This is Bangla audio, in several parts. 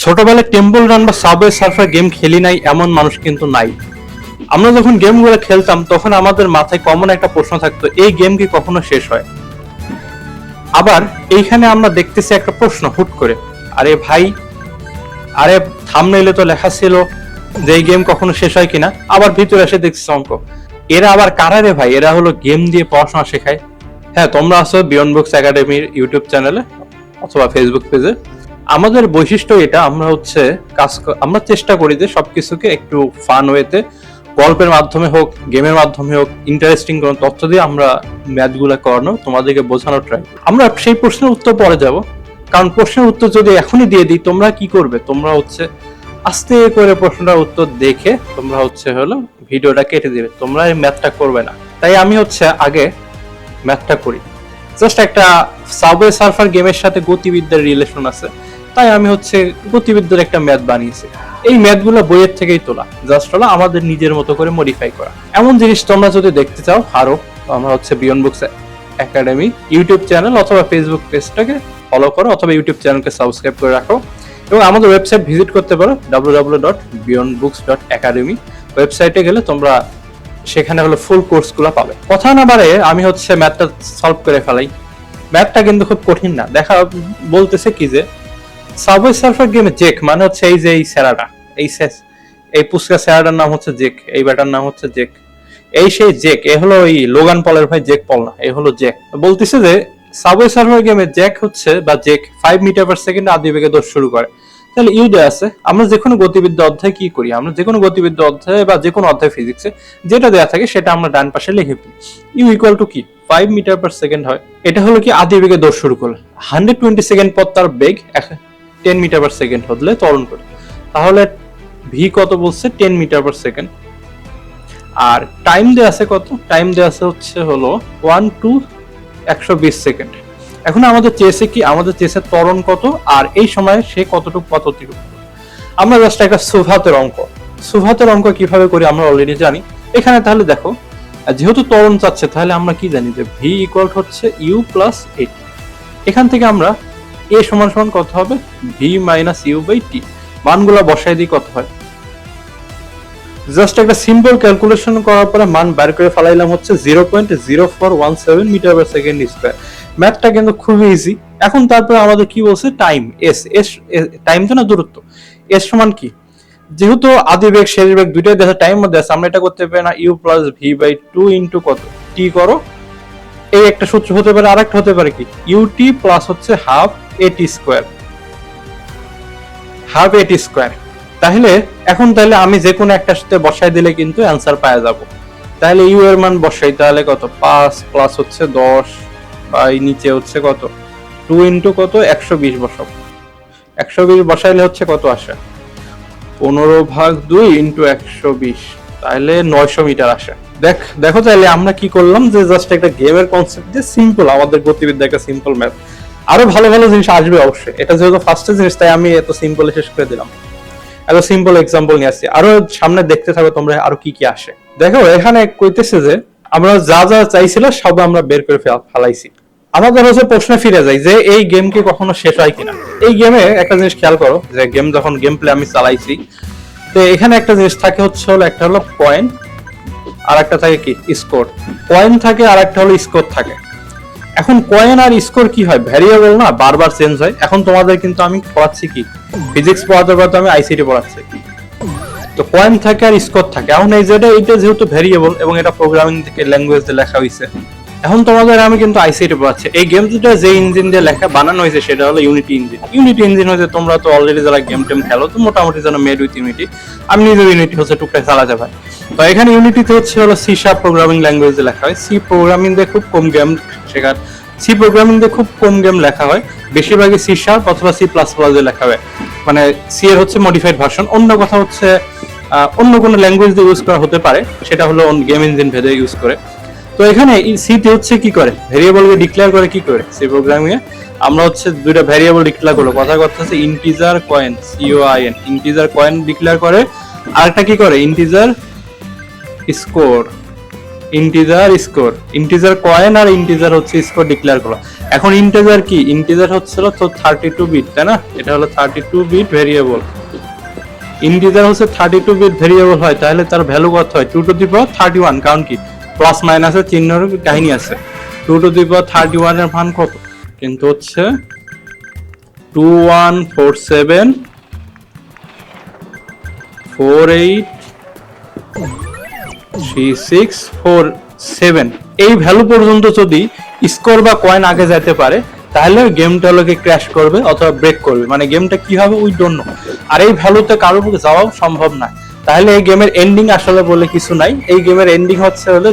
ছোটবেলায় টেম্পল রান বা সাবওয়ে সার্ফার গেম খেলি নাই এমন মানুষ কিন্তু নাই। আমরা যখন গেমগুলো খেলতাম তখন আমাদের মাথায় কমন একটা প্রশ্ন থাকতো, এই গেম কি কখনো শেষ হয়? আবার এইখানে আমরা দেখতেছি একটা প্রশ্ন হুট করে, আরে ভাই, আরে থাম্বনেইলে তো লেখা ছিল যে এই গেম কখনো শেষ হয় কিনা, আবার ভিতরে এসে দেখছি অঙ্ক। এরা আবার কারা রে ভাই? এরা হলো গেম দিয়ে পড়াশোনা শেখায়। হ্যাঁ, তোমরা আছো বিয়ন্ড বুকস একাডেমির ইউটিউব চ্যানেলে অথবা ফেসবুক পেজে। আমাদের বৈশিষ্ট্য এটা, আমরা চেষ্টা করি যে সবকিছুকে একটু ফান ওয়েতে, গল্পের মাধ্যমে হোক, গেমের মাধ্যমে হোক, ইন্টারেস্টিং কোনো তথ্য দিয়ে আমরা ম্যাথগুলো করানো, তোমাদেরকে বোঝানোর ট্রাই। আমরা সেই প্রশ্নের উত্তর পরে যাব, কারণ প্রশ্নের উত্তর যদি এখনই দিয়ে দিই তোমরা কি করবে? তোমরা আস্তে করে প্রশ্নটার উত্তর দেখে তোমরা হলো ভিডিওটা কেটে দিবে, তোমরা এই ম্যাথটা করবে না। তাই আমি আগে ম্যাথটা করি। জাস্ট একটা সাবওয়ে সার্ফার গেমের সাথে গতিবিদ্যার রিলেশন আছে, তাই আমি গতিবিদ্যার একটা ম্যাথ বানিয়েছি। এই ম্যাথগুলো বইয়ের থেকেই তোলা, জাস্ট হলো আমাদের নিজের মতো করে মডিফাই করা। এমন জিনিস তোমরা যদি দেখতে চাও আরো, আমরা beyond books academy YouTube channel অথবা ফেসবুক পেজটাকে ফলো করো অথবা ইউটিউব চ্যানেলকে সাবস্ক্রাইব করে রাখো, এবং আমাদের ওয়েবসাইট ভিজিট করতে পারো www.beyondbooks.academy। ওয়েবসাইটে গেলে তোমরা সেখানে ফুল কোর্সগুলো পাবে। কথা না বাড়ে আমি ম্যাথটা সলভ করে ফেলাই। ম্যাথটা কিন্তু খুব কঠিন না। বলতেছে কি যে সাবওয়ে সার্ফার গেমে জেক মানে এই যে এই স্যারাটা, এই পুস্কা স্যারাটার নাম জেক, এই ব্যাটার নাম জেক, এই সেই জেক। এ হলো ওই লোগান পলের ভাই জেক পল না, এ হলো জেক। বলতেছে যে সাবওয়ে সার্ফার গেমে জ্যাক বা জেক 5 মিটার পার সেকেন্ড আদি বেগে দৌড় শুরু করে। তাহলে ইউ দেয়া আছে। আমরা যে কোনো গতিবিদ্যা অধ্যায় কি করি? আমরা যে কোনো গতিবিদ্যা অধ্যায় বা যে কোনো অধ্যায় ফিজিক্সে যেটা দেয়া থাকে সেটা আমরা ডান পাশে লিখে ফেলি। ইউ ইকুয়াল টু কি 5 মিটার পার সেকেন্ড হয়। এটা হলো কি আদি বেগে দৌড় শুরু করলে 120 সেকেন্ড পর তার বেগ 10 মিটার পার সেকেন্ড হলে ত্বরণ করে। তাহলে ভি কত বলছে? 10 মিটার পার সেকেন্ড। আর টাইম দেয়া আছে কত? টাইম দেয়া আছে 1 to 120 সেকেন্ড। এখন আমাদের চেয়েছে কি, আমাদের চেয়েছে ত্বরণ কত আর এই সময়ে সে কতটুকু পথ অতিক্রম করে। আমরা জাস্ট একটা সুভাতের অঙ্ক কিভাবে করি আমরা অলরেডি জানি। এখানে তাহলে দেখো, যেহেতু ত্বরণ চাচ্ছে তাহলে আমরা কি জানি যে ভি ইকুয়াল ইউ প্লাস এটি। এখান থেকে আমরা এ সমান সমান কত হবে? V minus you by T. মানগুলা বসাই দিই, কত হয়? জাস্ট একটা সিম্পল ক্যালকুলেশন করার পরে মান বের করে ফেলাইলাম 0.0417 মিটার পার সেকেন্ড স্কয়ার। ম্যাথটা কিন্তু খুবই ইজি। এখন তারপরে আমাদের কি বলছে? Time S. টাইম তো না, দূরত্ব। এস সমান কি? যেহেতু আদি বেগ শেষ বেগ দুইটাই দেশে টাইম মধ্যে আছে, আমরা এটা করতে পারি না U plus V by 2 into কত টি করো। এই একটা সূত্র হতে পারে, আরেকটা হতে পারে কি ইউটি প্লাস হাফ এটি স্কয়ার, হাফ এটি স্কয়ার। তাহলে এখন আমি যে কোনো একটা সাথে বসাই দিলে কিন্তু অ্যান্সার পাওয়া যাব। তাহলে ইউ এর মান বসাই, তাহলে কত 5 প্লাস 10 বাই নিচে কত 2 ইনটু কত 120 বসাবো। 120 বসাইলে কত আসে? 15/2 ইনটু 120, তাহলে 900 মিটার আসে। দেখো তাহলে আমরা কি করলাম যে জাস্ট একটা গেমের কনসেপ্ট দিয়ে সিম্পল, আমাদের গতিবিদ্যা একটা সিম্পল ম্যাথ। আরো ভালো ভালো জিনিস আসবে অবশ্যই, এটা যেহেতু ফার্স্টের জিনিস তাই আমি এত সিম্পল শেষ করে দিলাম। এত সিম্পল এক্সাম্পল নিয়ে আসছি, আরো সামনে দেখতে থাকো তোমরা আরো কি কি আসে। দেখো এখানে কইতেছে যে আমরা যা যা চাইছিল সব আমরা বের করে ফেলাইছি। আমাদের প্রশ্নে ফিরে যাই যে এই গেম কি কখনো শেষ হয় কিনা। এই গেমে একটা জিনিস খেয়াল করো যে যখন গেম প্লে আমি চালাইছি, তো এখানে একটা জিনিস থাকে একটা হলো পয়েন্ট, আর একটা থাকে কি স্কোর। পয়েন্ট থাকে আর একটা হলো স্কোর থাকে। এখন কয়েন আর স্কোর কি হয়? ভ্যারিয়েবল না, বারবার চেঞ্জ হয়। এখন তোমাদের কিন্তু আমি পড়াচ্ছি কি ফিজিক্স পড়াতে পড়াতে আমি আইসিটি পড়াচ্ছি, তো কয়েন থাকে আর স্কোর থাকে। এখন এইটা যেহেতু ভ্যারিয়েবল এবং এটা প্রোগ্রামিং থেকে ল্যাঙ্গুয়েজ দিয়ে লেখা হয়েছে, এখন তোমাদের আমি কিন্তু আইসিটি পড়াচ্ছি। এই গেম দুটো যে ইঞ্জিন দিয়ে বানানো হয়েছে সেটা হলো ইউনিটি ইঞ্জিন। ইউনিটি ইঞ্জিন হচ্ছে তোমরা তো অলরেডি যারা গেম টেম খেলো তো মোটামুটি যেন মেড উইথ ইউনিটি। আমি নিজে ইউনিটি টুকটাক চালাতে পারি। তো এখানে ইউনিটিতে সি শার্প প্রোগ্রামিং ল্যাঙ্গুয়েজ দিয়ে লেখা হয়। সি প্রোগ্রামিং দিয়ে খুব কম গেম শেখার, সি প্রোগ্রামিং দিয়ে খুব কম গেম লেখা হয়, বেশিরভাগই সি শার্প অথবা সি প্লাস প্লাস দিয়ে লেখা হয়। মানে সি এর মডিফাইড ভার্সন। অন্য কথা অন্য কোনো ল্যাঙ্গুয়েজ দিয়ে ইউজ করা হতে পারে, সেটা হলো গেম ইঞ্জিন ভেদে ইউজ করে। তো এখানে সি তে কি করে? ভেরিয়েবলকে ডিক্লেয়ার করে। কি করে সি প্রোগ্রামিং এ আমরা দুইটা ভেরিয়েবল ডিক্লেয়ার করলো। কথা হচ্ছে integer coin, COIN, integer coin declare করে। আরেকটা কি করে? Integer score. Integer score, integer coin আর ইন্টিজার হচ্ছে স্কোর ডিক্লেয়ার করা। এখন ইন্টিজার কি, ইন্টিজার হচ্ছিল তো 32 বিট, তাই না? এটা হলো 32 বিট ভেরিয়েবল। ইন্টিজার হচ্ছে 32 বিট ভেরিয়েবল হয়, তাহলে তার ভ্যালু কত হয়? 2 টু দি পাওয়ার 31, কারণ কি প্লাস মাইনাসের চিহ্নের কাহিনী আছে। 2 টু দি পাওয়ার 31 এর মান কত? কিন্তু হচ্ছে 2147483647 এই ভ্যালু পর্যন্ত যদি স্কোর বা কয়েন আগে যেতে পারে, তাহলে গেমটা লোকে ক্র্যাশ করবে অথবা ব্রেক করবে, মানে গেমটা কি হবে উই ডোন্ট নো। আর এই ভ্যালুতে কারোর পক্ষে যাওয়াও সম্ভব না। তাহলে এই গেমের এন্ডিং আসলে বলে কিছু নাই। এই গেমের এন্ডিং হচ্ছে হলে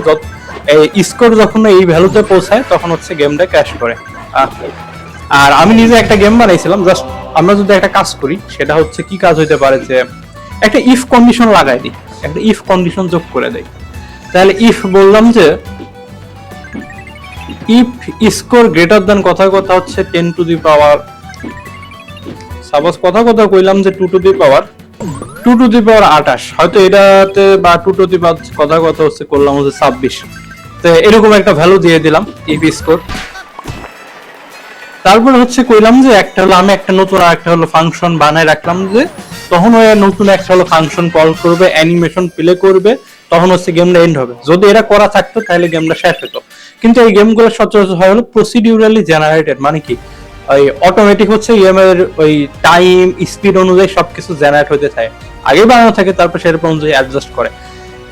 স্কোর যখন এই ভ্যালুতে পৌঁছায় তখন হচ্ছে গেমটা ক্র্যাশ করে। আর আমি নিজে একটা গেম বানাইছিলাম, জাস্ট আমরা যদি একটা কাজ করি, সেটা হচ্ছে কি কাজ হইতে পারে, যে একটা ইফ কন্ডিশন লাগাই দিই, একটা ইফ কন্ডিশন যোগ করে দেই। তাহলে ইফ বললাম যে ইফ স্কোর গ্রেটার দেন কথা হচ্ছে 10 টু দি পাওয়ার, সাপোজ কথা কইলাম যে 2 টু দি পাওয়ার 28, হয়তো এটাতে বা 2 টু দি পাওয়ার কথা হচ্ছে করলাম হচ্ছে 26, তো এরকম একটা ভ্যালু দিয়ে দিলাম ইফ স্কোর। তারপর হচ্ছে কইলাম যে একটা হলো আমি একটা নতুন আর একটা হলো ফাংশন বানায় রাখলাম, যে তখন ওই নতুন একটা হলো ফাংশন কল করবে, অ্যানিমেশন প্লে করবে, তখন হচ্ছে গেমটা এন্ড হবে। যদি এটা করা থাকতো তাহলে গেমটা শেষ হতো। কিন্তু এই গেমগুলো সচরাচর হয় হলো প্রসিডিউরালি জেনারেটেড, মানে কি ওই অটোমেটিক হচ্ছে গেমের ওই টাইম স্পিড অনুযায়ী সবকিছু জেনারেট হইতে থাকে, আগে বানানো থাকে, তারপর সেরকম অনুযায়ী অ্যাডজাস্ট করে।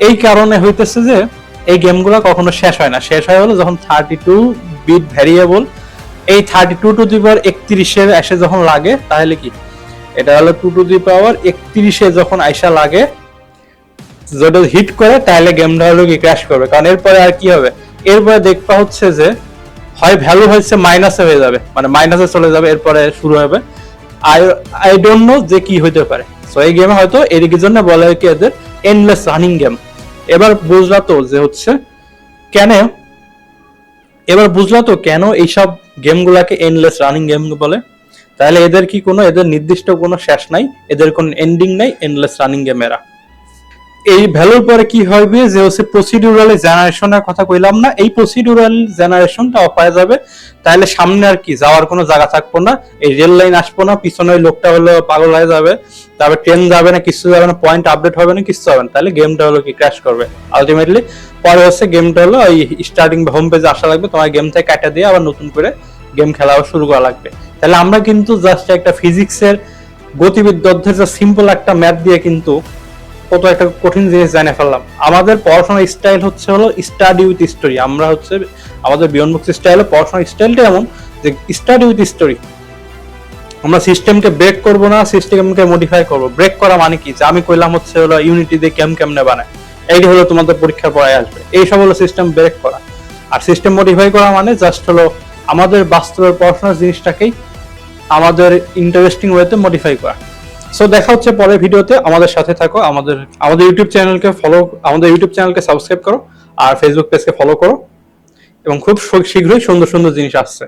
এই কারণে হইতেছে যে এই গেমগুলো কখনো শেষ হয় না। শেষ হয় হলো যখন 32 বিট ভ্যারিয়েবল এই 32 টু দি পাওয়ার 31 এসে যখন লাগে, তাহলে কি এটা হলো 2 টু দি পাওয়ার 31 যখন আইসা লাগে, যদি হিট করে তাহলে গেমটা হলো কি ক্র্যাশ করবে। কারণ এরপরে আর কি হবে, এরপরে দেখবা হচ্ছে যে হয় ভ্যালু হচ্ছে মাইনাসে হয়ে যাবে, মানে মাইনাসে চলে যাবে, এরপরে শুরু হবে আই ডোন্ট নো যে কি হইতে পারে। সো এই গেমে হয়তো এর জন্য বলা হয় কি এদের এন্ডলেস রানিং গেম। এবার বুঝলা তো যে হচ্ছে কেন, এবার বুঝলা তো কেন এইসব গেমগুলাকে এন্ডলেস রানিং গেম বলে। তাহলে এদের কি কোনো এদের নির্দিষ্ট কোনো শেষ নাই, এদের কোনো এন্ডিং নাই, এন্ডলেস রানিং গেমেরা। এই ভ্যালুর পরে কি হবে যে হচ্ছে প্রসিডিউরাল জেনারেশনের কথা কইলাম না, এই প্রসিডিউরাল জেনারেশনটা অফ হয়ে যাবে। তাহলে সামনে আর কি যাওয়ার কোনো জায়গা থাকবো না, এই রেল লাইন আসবো না, পিছনে ওই লোকটা হলো পাগল হয়ে যাবে, তারপর ট্রেন যাবে না, কিছু যাবে না, পয়েন্ট আপডেট হবে না, কিছু হবে না, তাহলে গেমটা হলো কি ক্র্যাশ করবে আলটিমেটলি। পরে হচ্ছে গেমটা হলো ওই স্টার্টিং হোম পেজে আসা লাগবে, তোমার গেম থেকে কাটা দিয়ে আবার নতুন করে গেম খেলা শুরু করা লাগবে। তাহলে আমরা কিন্তু জাস্ট একটা ফিজিক্সের গতিবিদ্যা অধ্যায়ের যে সিম্পল একটা ম্যাথ দিয়ে কিন্তু কত একটা কঠিন জিনিস জানে ফেললাম। আমাদের পড়াশোনার স্টাইল হচ্ছে হলো স্টাডি উইথ স্টোরি। আমরা হচ্ছে আমাদের বিয়ন্ড বুকস স্টাইলে পড়াশোনার স্টাইলটা এমন যে স্টাডি উইথ স্টোরি। আমরা সিস্টেমকে ব্রেক করব না, সিস্টেমকে মডিফাই করব। ব্রেক করা মানে কি, যে আমি কইলাম হচ্ছে হলো ইউনিটি দিয়ে কেমনে বানায়, এইটা হলো তোমাদের পরীক্ষার পড়ায় আসবে, এই সব হলো সিস্টেম ব্রেক করা। আর সিস্টেম মডিফাই করা মানে জাস্ট হলো আমাদের বাস্তবের পড়াশোনার জিনিসটাকেই আমাদের ইন্টারেস্টিং ওয়েতে মডিফাই করা। সো দেখা হচ্ছে পরের ভিডিওতে, আমাদের সাথে থাকো, আমাদের ইউটিউব চ্যানেলকে আমাদের ইউটিউব চ্যানেলকে সাবস্ক্রাইব করো, আর ফেসবুক পেজকে ফলো করো, এবং খুব শীঘ্রই সুন্দর সুন্দর জিনিস আসছে।